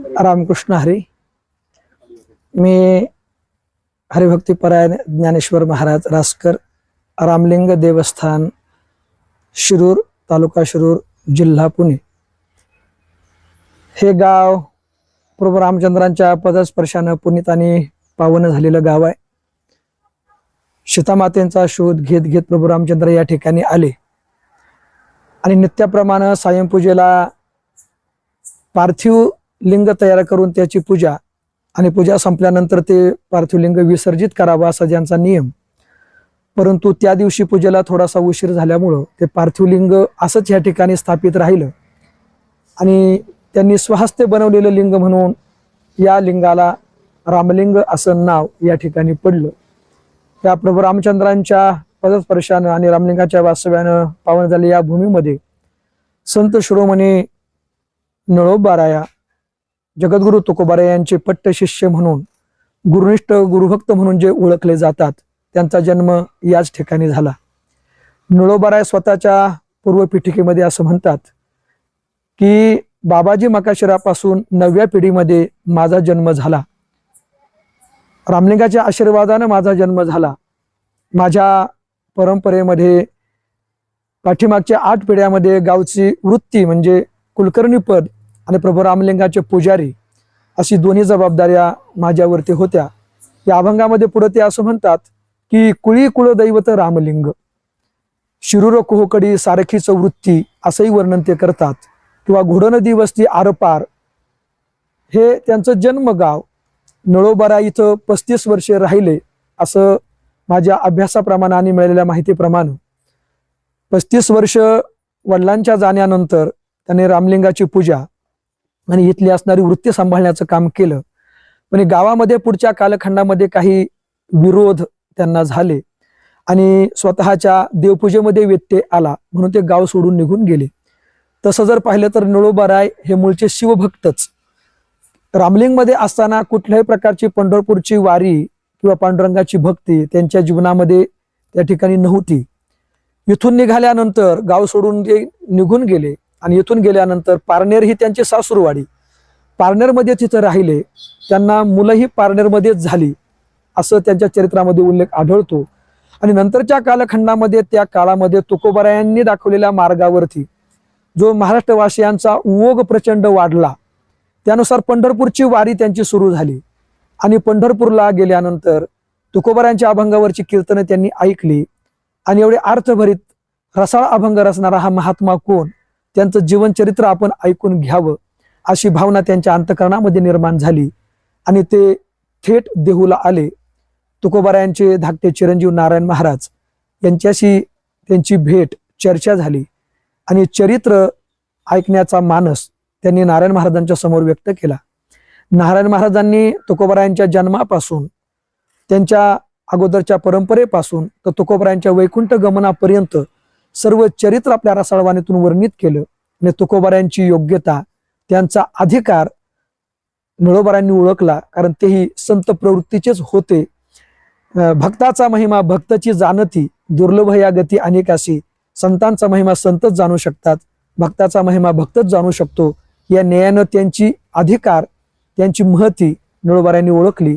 रामकृष्ण हरी. मी हरिभक्तीपरायण ज्ञानेश्वर महाराज रासकर, रामलिंग देवस्थान, शिरूर, तालुका शिरूर, जिल्हा पुणे. हे गाव प्रभू रामचंद्रांच्या पदस्पर्शानं पुनीत आणि पावन झालेलं गाव आहे. सीतामातेंचा शोध घेत घेत प्रभू रामचंद्र या ठिकाणी आले आणि नित्याप्रमाणे सायंपूजेला पार्थिव लिंग तयार करून त्याची पूजा आणि पूजा संपल्यानंतर ते पार्थिव लिंग विसर्जित करावं असा ज्यांचा नियम. परंतु त्या दिवशी पूजेला थोडासा उशीर झाल्यामुळं ते पार्थिव लिंग असंच या ठिकाणी स्थापित राहिलं आणि त्यांनी स्वहस्ते बनवलेलं लिंग म्हणून या लिंगाला रामलिंग असं नाव या ठिकाणी पडलं. त्या प्रभू रामचंद्रांच्या पदस्पर्शानं आणि रामलिंगाच्या वास्तव्यानं पावन झाले या भूमीमध्ये संत शिरोमणी नळोबाराया, जगद्गुरु तुकोबाराया यांचे पट्ट शिष्य म्हणून, गुरुनिष्ठ गुरुभक्त म्हणून जे ओळखले जातात, त्यांचा जन्म याच ठिकाणी झाला. नळोबाराय स्वतःच्या पूर्वपीठिकेमध्ये असं म्हणतात की बाबाजी मकाशिरापासून 9व्या पिढीमध्ये माझा जन्म झाला. रामलिंगाच्या आशीर्वादानं माझा जन्म झाला. माझ्या परंपरेमध्ये पाठीमागच्या 8 पिढ्यामध्ये गावची वृत्ती म्हणजे कुलकर्णी पद आणि प्रभू रामलिंगाचे पुजारी अशी दोन्ही जबाबदाऱ्या माझ्यावरती होत्या. या अभंगामध्ये पुढे ते असं म्हणतात की कुळी कुलदैवत रामलिंग, शिरूर कोहकडी सारखीच वृत्ती असंही वर्णन ते करतात. किंवा घोडनदी वस्ती आरपार हे त्यांचं जन्मगाव. नळोबारा इथं 35 वर्षे राहिले असं माझ्या अभ्यासाप्रमाणे आणि मिळालेल्या माहितीप्रमाणे. 35 वर्ष वडिलांच्या जाण्यानंतर त्याने रामलिंगाची पूजा आणि इथली असणारी वृत्ती सांभाळण्याचं काम केलं. पण गावामध्ये पुढच्या कालखंडामध्ये काही विरोध त्यांना झाले आणि स्वतःच्या देवपूजेमध्ये व्यत्यय आला म्हणून ते गाव सोडून निघून गेले. तसं जर पाहिलं तर नळोबाराय हे मूळचे शिवभक्तच. रामलिंगमध्ये असताना कुठल्याही प्रकारची पंढरपूरची वारी किंवा पांडुरंगाची भक्ती त्यांच्या जीवनामध्ये त्या ठिकाणी नव्हती. इथून निघाल्यानंतर गाव सोडून ते निघून गेले आणि इथून गेल्यानंतर पारनेर ही त्यांची सासूरवाडी, पारनेरमध्ये तिथं राहिले. त्यांना मुलंही पारनेरमध्येच झाली असं त्यांच्या चरित्रामध्ये उल्लेख आढळतो. आणि नंतरच्या कालखंडामध्ये त्या काळामध्ये तुकोबारायांनी दाखवलेल्या मार्गावरती जो महाराष्ट्रवासियांचा ओघ प्रचंड वाढला, त्यानुसार पंढरपूरची वारी त्यांची सुरू झाली. आणि पंढरपूरला गेल्यानंतर तुकोबारायांच्या अभंगावरची कीर्तनं त्यांनी ऐकली आणि एवढे अर्थभरीत रसाळ अभंग रचणारा हा महात्मा कोण, त्यांचं जीवनचरित्र आपण ऐकून घ्यावं अशी भावना त्यांच्या अंतःकरणामध्ये निर्माण झाली. आणि ते थेट देहूला आले. तुकोबारायांचे धाकटे चिरंजीव नारायण महाराज यांच्याशी त्यांची भेट, चर्चा झाली आणि चरित्र ऐकण्याचा मानस त्यांनी नारायण महाराजांच्या समोर व्यक्त केला. नारायण महाराजांनी तुकोबारायांच्या जन्मापासून, त्यांच्या अगोदरच्या परंपरेपासून तर तुकोबारायांच्या वैकुंठ गमनापर्यंत सर्व चरित्र आपल्या रसाळवाणीतून वर्णित केलं. आणि तुकोबारायांची योग्यता, त्यांचा अधिकार नळोबारायांनी ओळखला, कारण तेही संत प्रवृत्तीचेच होते. भक्ताचा महिमा भक्तची जाणती, दुर्लभ या गती अनेकाशी. संतांचा महिमा संतच जाणू शकतात, भक्ताचा महिमा भक्तच जाणू शकतो. या न्यायानं त्यांची अधिकार, त्यांची महती नळोबारायांनी ओळखली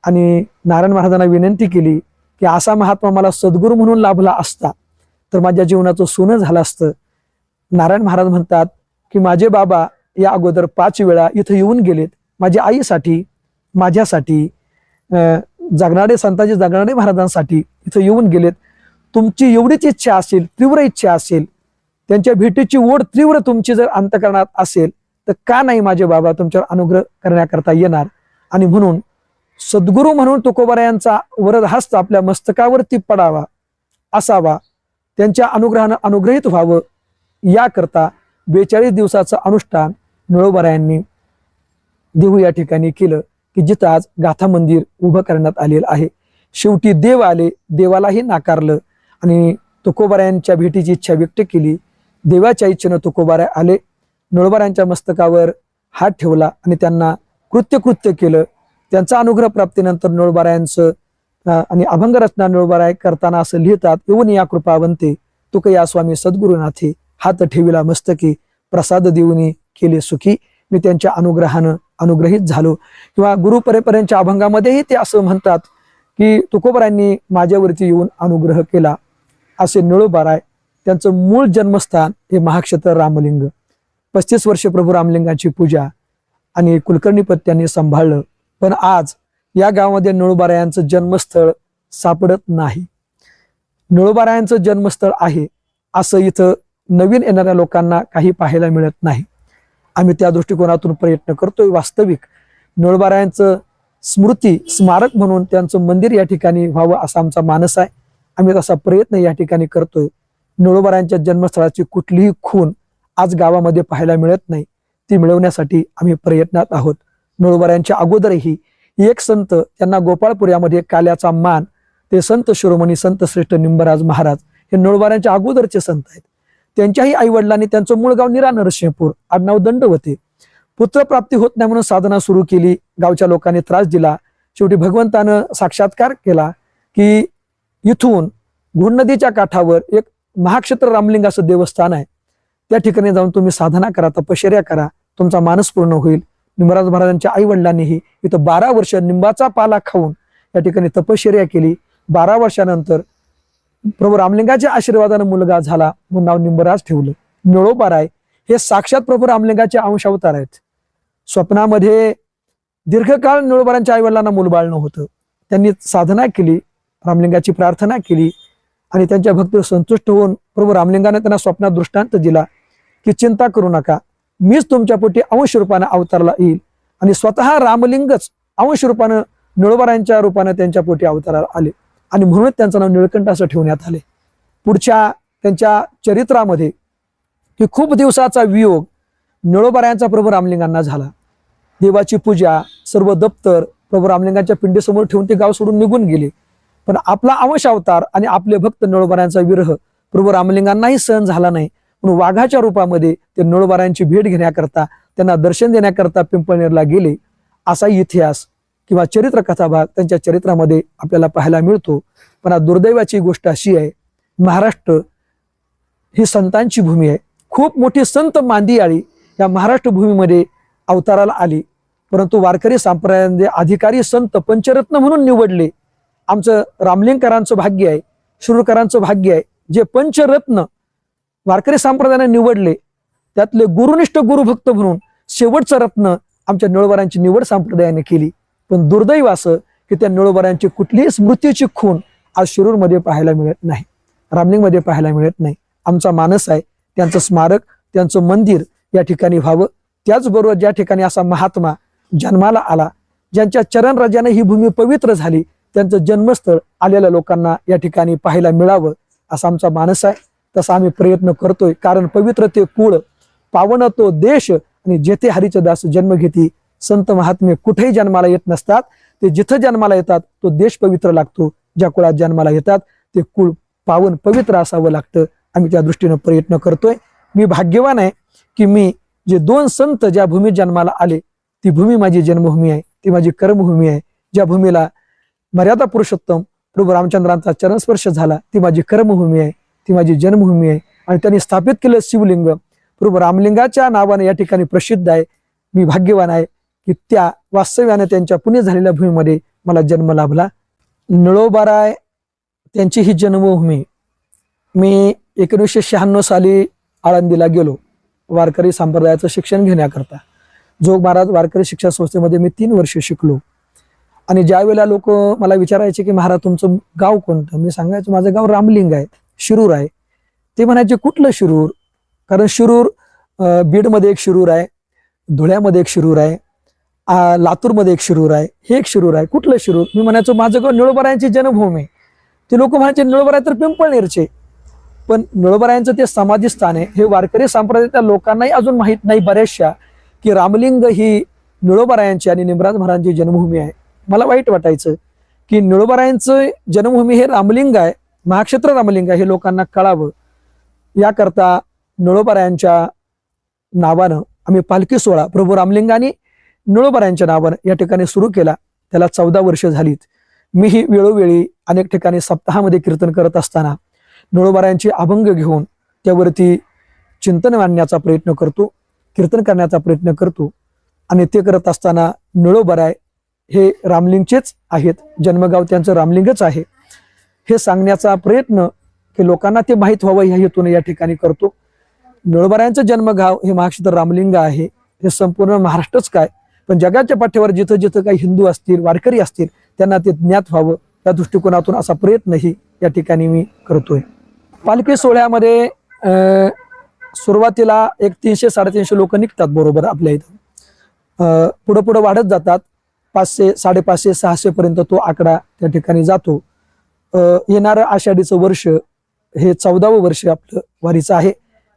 आणि नारायण महाराजांना विनंती केली की असा महात्मा मला सद्गुरू म्हणून लाभला असता तर माझ्या जीवनाचं सोनं झालं असतं. नारायण महाराज म्हणतात की माझे बाबा या अगोदर 5 वेळा इथं येऊन गेलेत, माझ्या आईसाठी, माझ्यासाठी, जगणारे संतांचे जगणारे महाराजांसाठी इथं येऊन गेलेत. तुमची एवढीच इच्छा असेल, तीव्र इच्छा असेल, त्यांच्या भेटीची ओढ तीव्र तुमची जर अंतःकरणात असेल तर का नाही माझे बाबा तुमच्यावर अनुग्रह करण्याकरता येणार. आणि म्हणून सद्गुरू म्हणून तुकोबारायांचा वरदहस्त आपल्या मस्तकावरती पडावा, असावा, त्यांच्या अनुग्रहानं अनुग्रहित व्हावं याकरता 42 दिवसाचं अनुष्ठान नळोबारायांनी देहू या ठिकाणी केलं की जिथं आज गाथा मंदिर उभं करण्यात आलेलं आहे. शेवटी देव आले, देवालाही नाकारलं आणि तुकोबारायांच्या भेटीची इच्छा व्यक्त केली. देवाच्या इच्छेनं तुकोबाराय आले, नळोबारायांच्या मस्तकावर हात ठेवला आणि त्यांना कृत्य केलं. त्यांचा अनुग्रह प्राप्तीनंतर नळोबारायांचं आणि अभंग रचना नळोबाराय करताना असं लिहितात, येऊन या कृपावंते तुक या स्वामी सद्गुरुनाथे, हात ठेविला मस्तकी, प्रसाद देऊनी केले सुखी. मी त्यांच्या अनुग्रहानं अनुग्रहित झालो, किंवा गुरु परंपरेच्या अभंगामध्येही ते असं म्हणतात की तुकोबरायांनी माझ्यावरती येऊन अनुग्रह केला. असे निळोबाराय त्यांचं मूळ जन्मस्थान हे महाक्षेत्र रामलिंग. 35 वर्ष प्रभू रामलिंगाची पूजा आणि कुलकर्णीपद त्यांनी सांभाळलं. पण आज या गावामध्ये निळोबारायांचं जन्मस्थळ सापडत नाही. निळोबारायांचं जन्मस्थळ आहे असं इथं नवीन येणाऱ्या लोकांना काही पाहायला मिळत नाही. आम्ही त्या दृष्टिकोनातून प्रयत्न करतोय. वास्तविक निळोबारायांचं स्मृती स्मारक म्हणून त्यांचं मंदिर या ठिकाणी व्हावं असा आमचा मानस आहे. आम्ही तसा प्रयत्न या ठिकाणी करतोय. निळोबारायांच्या जन्मस्थळाची कुठलीही खूण आज गावामध्ये पाहायला मिळत नाही. ती मिळवण्यासाठी आम्ही प्रयत्नात आहोत. निळोबारायांच्या अगोदरही एक संत त्यांना गोपाळपुऱ्यामध्ये काल्याचा मान, ते संत शिरोमणी संत श्रेष्ठ निंबराज महाराज हे निळोबारायांच्या अगोदरचे संत आहेत. त्यांच्याही आई वडिलांनी त्यांचं मूळ गाव निरा नरसिंहपूर, आडनाव दंडवते. पुत्रप्राप्ती होत नाही म्हणून साधना सुरू केली. गावच्या लोकांनी त्रास दिला. शेवटी भगवंतानं साक्षात्कार केला की इथून घोण नदीच्या काठावर एक महाक्षेत्र रामलिंग असं देवस्थान आहे, त्या ठिकाणी जाऊन तुम्ही साधना करा, तपश्चर्या करा, तुमचा मानस पूर्ण होईल. निंबराज महाराजांच्या आई वडिलांनीही इथं 12 वर्ष निंबाचा पाला खाऊन या ठिकाणी तपश्चर्या केली. 12 वर्षानंतर प्रभू रामलिंगाच्या आशीर्वादाने मुलगा झाला म्हणून नाव निंबराज ठेवलं. निळोबाराय हे साक्षात प्रभू रामलिंगाचे अंशावतार आहेत. स्वप्नामध्ये दीर्घकाळ निळोबारांच्या आईवडिलांना मूलबाळ नव्हतं. त्यांनी साधना केली, रामलिंगाची प्रार्थना केली आणि त्यांच्या भक्तीवर संतुष्ट होऊन प्रभू रामलिंगाने त्यांना स्वप्नात दृष्टांत दिला की चिंता करू नका, मीच तुमच्या पोटी अंश रूपाने अवतारला येईल. आणि स्वतः रामलिंगच अंश रूपानं निळोबारांच्या रूपाने त्यांच्या पोटी अवताराला आले आणि म्हणूनच त्यांचं नाव निळकंठ असं ठेवण्यात आले. पुढच्या त्यांच्या चरित्रामध्ये की खूप दिवसाचा वियोग निळोबारायांचा प्रभू रामलिंगांना झाला. देवाची पूजा, सर्व दप्तर प्रभू रामलिंगाच्या पिंडीसमोर ठेवून ते गाव सोडून निघून गेले. पण आपला अंश अवतार आणि आपले भक्त निळोबारायांचा विरह प्रभू रामलिंगांनाही सहन झाला नाही. म्हणून वाघाच्या रूपामध्ये ते निळोबारायांची भेट घेण्याकरता, त्यांना दर्शन देण्याकरता पिंपळनेरला गेले. असा इतिहास किंवा चरित्र कथा भाग त्यांच्या चरित्रामध्ये आपल्याला पाहायला मिळतो. पण दुर्दैवाची गोष्ट अशी आहे, महाराष्ट्र ही संतांची भूमी आहे. खूप मोठी संत मांदियाळी या महाराष्ट्र भूमीमध्ये अवताराला आली, परंतु वारकरी संप्रदायामध्ये अधिकारी संत पंचरत्न म्हणून निवडले. आमचं रामलिंगकरांचं भाग्य आहे, शिरूरकरांचं भाग्य आहे, जे पंचरत्न वारकरी संप्रदायाने निवडले त्यातले गुरुनिष्ठ गुरुभक्त म्हणून शेवटचं रत्न आमच्या निळोबारांची निवड संप्रदायाने केली. पण दुर्दैव असं की त्या निळोबारांची कुठलीही स्मृतीची खूण आज शिरूरमध्ये पाहायला मिळत नाही, रामलिंगमध्ये पाहायला मिळत नाही. आमचा मानस आहे त्यांचं स्मारक, त्यांचं मंदिर या ठिकाणी व्हावं. त्याचबरोबर ज्या ठिकाणी असा महात्मा जन्माला आला, ज्यांच्या चरण राजाने ही भूमी पवित्र झाली, त्यांचं जन्मस्थळ आलेल्या लोकांना या ठिकाणी पाहायला मिळावं असा आमचा मानस आहे. तसा आम्ही प्रयत्न करतोय. कारण पवित्र ते कुळ, पावन तो देश, आणि जेथे हरीचे दास जन्म घेती. संत महात्मे कुठेही जन्माला येत नसतात, ते जिथं जन्माला येतात तो देश पवित्र लागतो. ज्या कुळात जन्माला येतात ते कुळ पावन पवित्र असावं लागतं. आम्ही त्या दृष्टीनं प्रयत्न करतोय. मी भाग्यवान आहे की मी जे 2 संत ज्या भूमीत जन्माला आले, ती भूमी माझी जन्मभूमी आहे, ती माझी कर्मभूमी आहे. ज्या भूमीला मर्यादा पुरुषोत्तम प्रभू रामचंद्रांचा चरणस्पर्श झाला, ती माझी कर्मभूमी आहे, ती माझी जन्मभूमी आहे. आणि त्यांनी स्थापित केलं शिवलिंग प्रभू रामलिंगाच्या नावाने या ठिकाणी प्रसिद्ध आहे. मी भाग्यवान आहे की त्या वास्तव्याने त्यांच्या पुण्य झालेल्या भूमीमध्ये मला जन्म लाभला. निळोबाराय त्यांची ही जन्मभूमी. मी 1996 साली आळंदीला गेलो वारकरी संप्रदायाचं शिक्षण घेण्याकरता. जोग महाराज वारकरी शिक्षण संस्थेमध्ये मी 3 वर्ष शिकलो. आणि ज्या वेळेला लोक मला विचारायचे की महाराज तुमचं गाव कोणतं, मी सांगायचं माझं गाव रामलिंग आहे, शिरूर आहे. ते म्हणायचे कुठलं शिरूर? कारण शिरूर बीडमध्ये एक शिरूर आहे, धुळ्यामध्ये एक शिरूर आहे, लातूरमध्ये एक शिरूर आहे, हे एक शिरूर आहे, कुठलं शिरूर? मी म्हणायचो माझं गाव निळोबारायांची जन्मभूमी. ते लोक म्हणायचे निळोबाराय तर पिंपळनेरचे. पण निळोबारायांचं ते समाधी स्थान आहे हे वारकरी संप्रदायाच्या लोकांनाही अजून माहीत नाही बऱ्याचशा, की रामलिंग ही निळोबारायांची आणि निंबराज महाराजांची जन्मभूमी आहे. मला वाईट वाटायचं की निळोबारायांचं जन्मभूमी हे रामलिंग आहे, महाक्षेत्र रामलिंग आहे, हे लोकांना कळावं. याकरता निळोबारायांच्या नावानं आम्ही पालखी सोहळा प्रभू रामलिंगाने निळोबारायांच्या नावानं या ठिकाणी सुरू केला. त्याला 14 वर्ष झालीत. मीही वेळोवेळी अनेक ठिकाणी सप्ताहामध्ये कीर्तन करत असताना निळोबारायांची अभंग घेऊन त्यावरती चिंतन मांडण्याचा प्रयत्न करतो, कीर्तन करण्याचा प्रयत्न करतो. आणि ते करत असताना निळोबराय हे रामलिंगचेच आहेत, जन्मगाव त्यांचं रामलिंगच आहे हे सांगण्याचा प्रयत्न की लोकांना ते माहीत व्हावं ह्या हेतून या ठिकाणी करतो. निळोबरायांचं जन्मगाव हे महाक्षेत्र रामलिंग आहे. हे संपूर्ण महाराष्ट्रच काय पण जगाच्या पाठीवर जिथं जिथं काही हिंदू असतील, वारकरी असतील, त्यांना ते ज्ञात व्हावं या दृष्टिकोनातून असा प्रयत्नही या ठिकाणी मी करतोय. पालखी सोहळ्यामध्ये सुरुवातीला एक 300-350 लोक निघतात बरोबर आपल्या इथं. पुढं पुढं वाढत जातात, 500, 550, 600 पर्यंत तो आकडा त्या ठिकाणी जातो. येणारं आषाढीचं वर्ष हे 14वं वर्ष आपलं वारीचं आहे.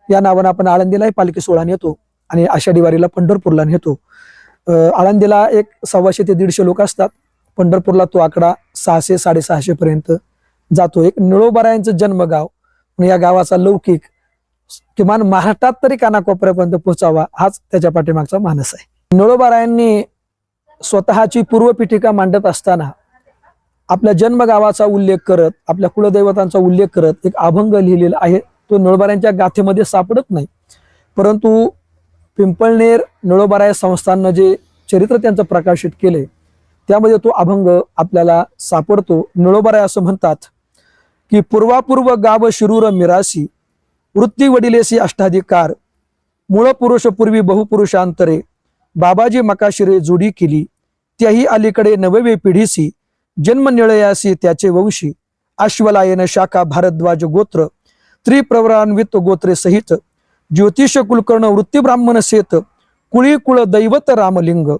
या नावानं आपण आळंदीलाही पालखी सोहळा नेतो आणि आषाढी वारीला पंढरपूरला नेतो. आळंदीला एक 125 ते 150 लोक असतात. पंढरपूरला तो आकडा 600-650 पर्यंत जातो. एक निळोबरायांचं जन्मगाव, या गावाचा लौकिक किमान महाराष्ट्रात तरी कानाकोपऱ्यापर्यंत पोहोचावा हाच त्याच्या पाठीमागचा मानस आहे. निळोबरायांनी स्वतःची पूर्वपीठिका मांडत असताना आपल्या जन्मगावाचा उल्लेख करत, आपल्या कुलदैवतांचा उल्लेख करत एक अभंग लिहिलेला आहे. तो निळोबरायांच्या गाथेमध्ये सापडत नाही, परंतु पिंपळनेर निळोबराय संस्थाननं जे चरित्र त्यांचं प्रकाशित केले त्यामध्ये तो अभंग आपल्याला सापडतो. निळोबराय असं म्हणतात की पूर्वापूर्व गाव शिरूर मिरासी, वृत्ती वडिलेसी अष्टाधिकार, मूळ पुरुष पूर्वी बहुपुरुषांतरे, बाबाजी मकाशिरे जोडी केली, त्याही अलीकडे नववे पिढीसी, जन्म निळयासी त्याचे वंशी, अश्वलायन शाखा भारद्वाज गोत्र, त्रिप्रवरान्वित गोत्रे सहित, ज्योतिष कुलकर्ण वृत्ती ब्राह्मण सेत, कुळी कुळ दैवत रामलिंग,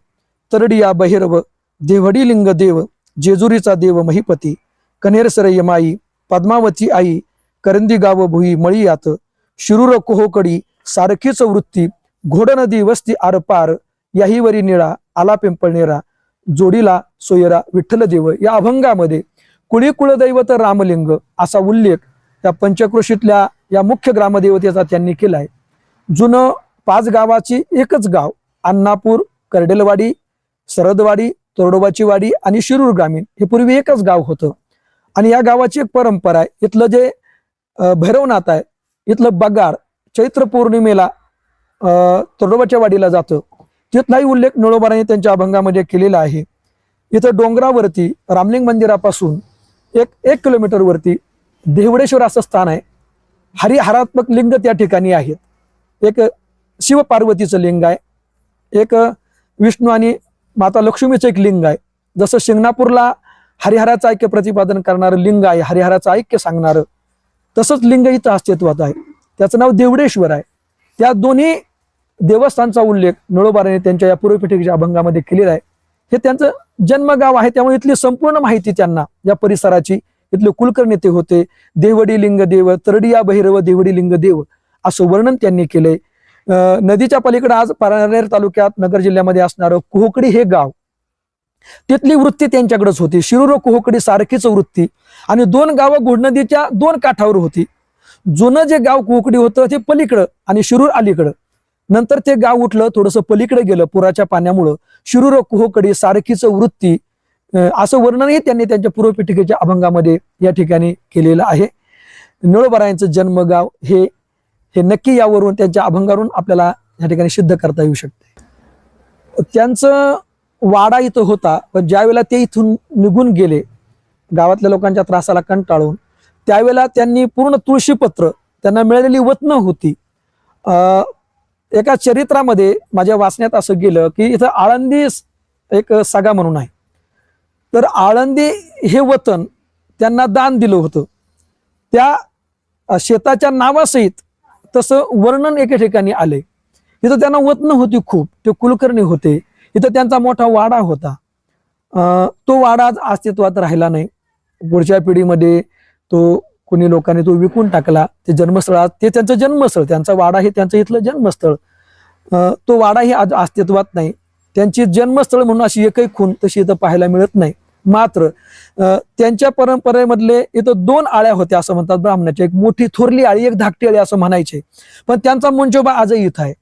तरडिया बहिरव देवडी लिंग देव, जेजुरीचा देव महिपती, कन्हेरसर यमाई, पद्मावती आई, करंदी गाव भुई मळीयात, शिरूर कोहोकडी सारखीच वृत्ती, घोड नदी वस्ती आरपार, याहीवरी निळा आला पिंपळनेरा, जोडीला सोयरा विठ्ठल देव. या अभंगामध्ये कुळी कुळदैवत रामलिंग असा उल्लेख त्या पंचक्रोशीतल्या या मुख्य ग्रामदेवतेचा त्यांनी केलाय. जुनं 5 गावाची एकच गाव अण्णापूर, करडेलवाडी, सरदवाडी, तोरडोबाची वाडी आणि शिरूर ग्रामीण हे पूर्वी एकच गाव होतं. आणि या गावाची एक परंपरा आहे. इथलं जे भैरवनाथ आहे, इथलं बगाड चैत्र पौर्णिमेला तोरडोबाच्या वाडीला जातं. तिथलाही उल्लेख निळोबरायांनी त्यांच्या अभंगामध्ये केलेला आहे. इथं डोंगरावरती रामलिंग मंदिरापासून 1 किलोमीटरवरती देवडेश्वर असं स्थान आहे. हरिहरात्मक लिंग त्या ठिकाणी आहेत. एक शिव पार्वतीचं लिंग आहे, एक विष्णू आणि माता लक्ष्मीचं एक लिंग आहे. जसं शिंगणापूरला हरिहराचं ऐक्य प्रतिपादन करणारं लिंग आहे, हरिहराचं ऐक्य सांगणारं, तसंच लिंग इथं अस्तित्वात आहे. त्याचं नाव देवडेश्वर आहे. त्या दोन्ही देवस्थानचा उल्लेख निळोबरायांनी त्यांच्या या पूर्वपीठिकेच्या अभंगामध्ये केलेला आहे. हे त्यांचं जन्मगाव आहे, त्यामुळे इथली संपूर्ण माहिती त्यांना या परिसराची, इथले कुलकर्णी ते होते. देवडी लिंग देव, तरडिया भैरव देवडी लिंग देव असं वर्णन त्यांनी केलंय. नदीच्या पलीकडे आज पारनेर तालुक्यात नगर जिल्ह्यामध्ये असणारं कोहोकडी हे गाव, तिथली वृत्ती त्यांच्याकडेच होती. शिरूर कोहोकडी सारखीच वृत्ती आणि 2 गावं घोडनदीच्या 2 काठावर होती. जुनं जे गाव कोहोकडी होतं ते पलीकडं आणि शिरूर अलीकडं. नंतर ते गाव उठलं, थोडंसं पलीकडे गेलं पुराच्या पाण्यामुळं. शिरूर कोहोकडी सारखीच वृत्ती असं वर्णनही त्यांनी त्यांच्या पूर्वपीठिकेच्या अभंगामध्ये या ठिकाणी केलेलं आहे. निळोबरायांचं जन्मगाव हे नक्की यावरून त्यांच्या अभंगावरून आपल्याला या ठिकाणी सिद्ध करता येऊ शकते. त्यांचं वाडा इथं होता, पण ज्यावेळेला ते इथून निघून गेले गावातल्या लोकांच्या त्रासाला कंटाळून, त्यावेळेला त्यांनी पूर्ण तुळशीपत्र त्यांना मिळालेली वतनं होती. एका चरित्रामध्ये माझ्या वाचण्यात असं गेलं की इथं आळंदी एक सगा म्हणून आहे, तर आळंदी हे वतन त्यांना दान दिलं होतं. त्या शेताच्या नावासहित तसं वर्णन एके ठिकाणी आले. इथं त्यांना वतनं होती खूप, ते कुलकर्णी होते. इथं त्यांचा मोठा वाडा होता. तो वाडा आज अस्तित्वात राहिला नाही. पुढच्या पिढीमध्ये तो कोणी लोकांनी तो विकून टाकला. ते जन्मस्थळ, ते त्यांचं जन्मस्थळ, त्यांचा वाडा हे त्यांचं इथलं जन्मस्थळ. तो वाडाही आज अस्तित्वात नाही. त्यांची जन्मस्थळ म्हणून अशी एकही खूण तशी इथं पाहायला मिळत नाही. मात्र त्यांच्या परंपरेमधले इथं 2 आळ्या होत्या असं म्हणतात ब्राह्मणाच्या. एक मोठी थोरली आळी, एक धाकटी आळी असं म्हणायचे. पण त्यांचा मंचोबा आजही इथं आहे.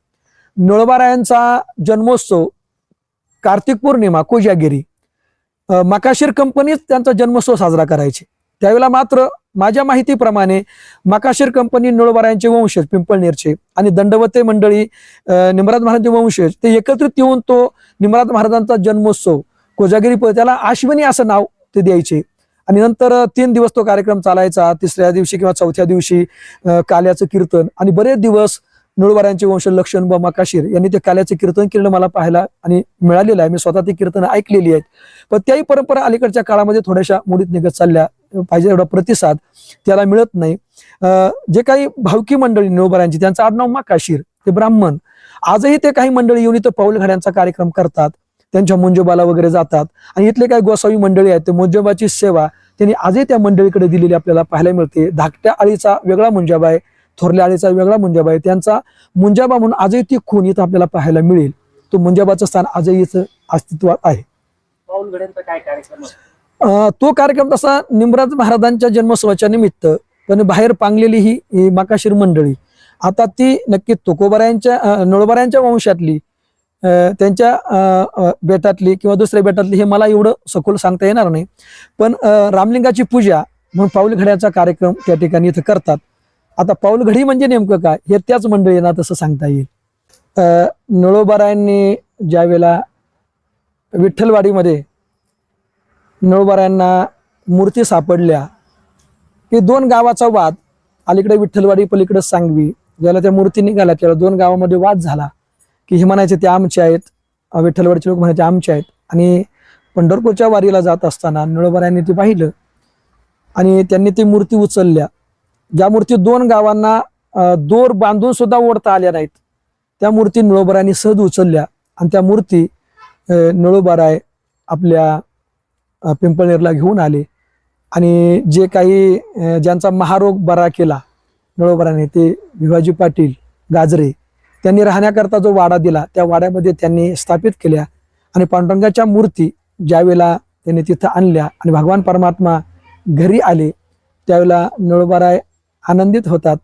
निळोबरायांचा जन्मोत्सव कार्तिक पौर्णिमा कोजागिरी मकाशीर कंपनीच त्यांचा जन्मोत्सव साजरा करायचे. त्यावेळेला मात्र माझ्या माहितीप्रमाणे मकाशीर कंपनी नळोबारायांचे वंशज पिंपळनेरचे आणि दंडवते मंडळी निमराज महाराजांचे वंशज ते एकत्रित येऊन तो निमराज महाराजांचा जन्मोत्सव कोजागिरी त्याला आश्विनी असं नाव ते द्यायचे आणि नंतर 3 दिवस तो कार्यक्रम चालायचा. तिसऱ्या दिवशी किंवा चौथ्या दिवशी काल्याचं कीर्तन आणि बरेच दिवस नळोबारायांचे वंशज लक्षण व मकाशीर यांनी ते काल्याचे कीर्तन केलं मला पाहायला आणि मिळालेलं आहे. मी स्वतः ती कीर्तन ऐकलेली आहेत. पण त्याही परंपरा अलीकडच्या काळामध्ये थोड्याशा मोडीत निघत चालल्या. पाहिजे एवढा प्रतिसाद त्याला मिळत नाही. जे काही भावकी मंडळी नळोबारायांची त्यांचं आडनाव मकाशीर ते ब्राह्मण आजही ते काही मंडळी येऊन इथं पाऊलघड्यांचा कार्यक्रम करतात. त्यांच्या मुंजोबाला वगैरे जातात आणि इथले काही गोसावी मंडळी आहेत ते मुंजोबाची सेवा त्यांनी आजही त्या मंडळीकडे दिलेली आपल्याला पाहायला मिळते. धाकट्या आळीचा वेगळा मुंजाबा आहे, थोरल्या आळीचा वेगळा मुंजाबा आहे. त्यांचा मुंजाबा म्हणून आजही ती खून इथं आपल्याला पाहायला मिळेल. तो मुंजाबाचं स्थान आजही इथं अस्तित्वात आहे. पाऊलघड्यांचा काय कार्यक्रम? तो कार्यक्रम तसा निमराज महाराजांच्या जन्मोत्सवाच्या निमित्त पण बाहेर पांगलेली ही मकाशीर मंडळी आता ती नक्की तुकोबारायांच्या नळोबारायांच्या वंशातली त्यांच्या बेटातली किंवा दुसऱ्या बेटातली हे मला एवढं सखोल सांगता येणार नाही. पण रामलिंगाची पूजा म्हणून पाऊलघड्याचा कार्यक्रम त्या ठिकाणी इथं करतात. आता पाऊलघडी म्हणजे नेमकं काय हे त्याच मंडळींना तसं सांगता येईल. नळोबारायांनी ज्या वेळेला विठ्ठलवाडीमध्ये नळोबारायांना मूर्ती सापडल्या की 2 गावाचा वाद अलीकडे विठ्ठलवाडी पलीकडे सांगवी ज्याला त्या मूर्ती निघाल्या त्याला 2 गावामध्ये वाद झाला की हे म्हणायचे ते आमचे आहेत, विठ्ठलवाडीचे लोक म्हणायचे आमचे आहेत. आणि पंढरपूरच्या वारीला जात असताना नळोबारायांनी ते पाहिलं आणि त्यांनी ती मूर्ती उचलल्या. ज्या मूर्ती 2 गावांना दोर बांधून सुद्धा ओढता आल्या नाहीत त्या मूर्ती नळोबारायांनी सहज उचलल्या आणि त्या मूर्ती नळोबाराय आपल्या पिंपळनेरला घेऊन आले आणि जे काही ज्यांचा महारोग बरा केला नळोबाराने ते भिवाजी पाटील गाजरे त्यांनी राहण्याकरता जो वाडा दिला त्या वाड्यामध्ये त्यांनी स्थापित केल्या आणि पांडुरंगाच्या मूर्ती ज्यावेळेला त्यांनी तिथं आणल्या आणि भगवान परमात्मा घरी आले त्यावेळेला नळोबाराय आनंदित होतात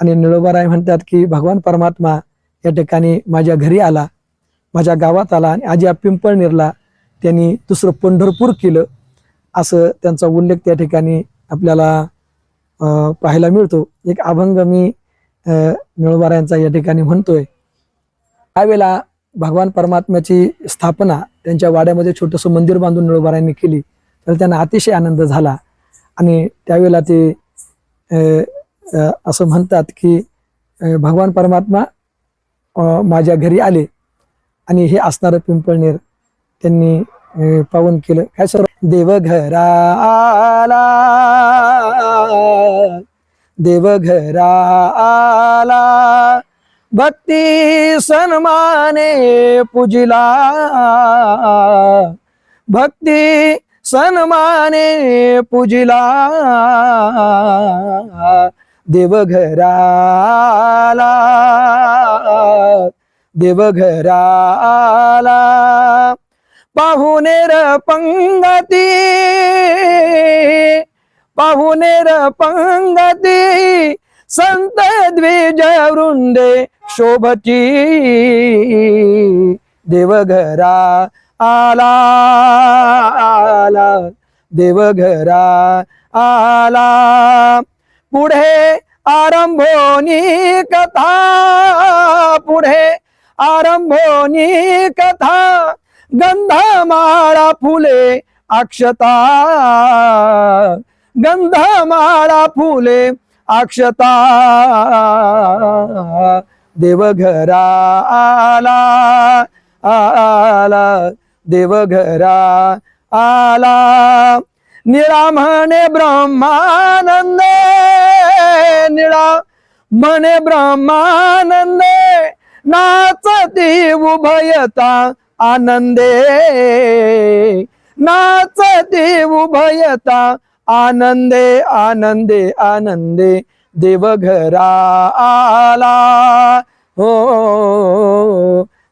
आणि नळोबाराय म्हणतात की भगवान परमात्मा या ठिकाणी माझ्या घरी आला, माझ्या गावात आला आणि आज या पिंपळनेरला त्यांनी दुसरं पंढरपूर केलं असं त्यांचा उल्लेख त्या ठिकाणी आपल्याला पाहायला मिळतो. एक अभंग मी नळोबारायांचा या ठिकाणी म्हणतोय. त्यावेळेला भगवान परमात्म्याची स्थापना त्यांच्या वाड्यामध्ये छोटंसं मंदिर बांधून नळोबारायांनी केली तर त्यांना अतिशय आनंद झाला आणि त्यावेळेला ते असं म्हणतात की भगवान परमात्मा माझ्या घरी आले आणि हे असणारं पिंपळनेर त्यांनी पावन केलं. काय सर देवघरा आला, देवघरा आला भक्ती सन्माने पूजिला, भक्ती सन्माने पूजिला देवघरा आला, देवघरा आला पाहुणेर पंगती, पाहुणेर पंगती संत द्विज वृंदे शोभती देवघरा आला, आला देवघरा आला. पुढे आरंभोनी कथा, पुढे आरंभोनी कथा गंधमाळा फुले अक्षता, गंधमाळा फुले अक्षता देवघरा आला, आला देवघरा आला. निळा म्हणे ब्रह्मानंदे, निळा म्हणे ब्रह्मानंदे नाचती उभयता आनंदे, नाचती उभयता आनंदे, आनंदे आनंदे देवघरा आला, हो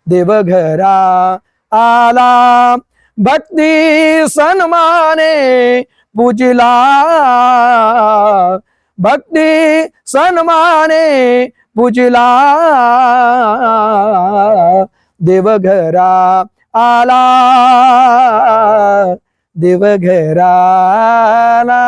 देवघरा आला. भक्ती सन्माने पूजिला, भक्ती सन्माने पूजिला देवघरा आला, देवघरा आला.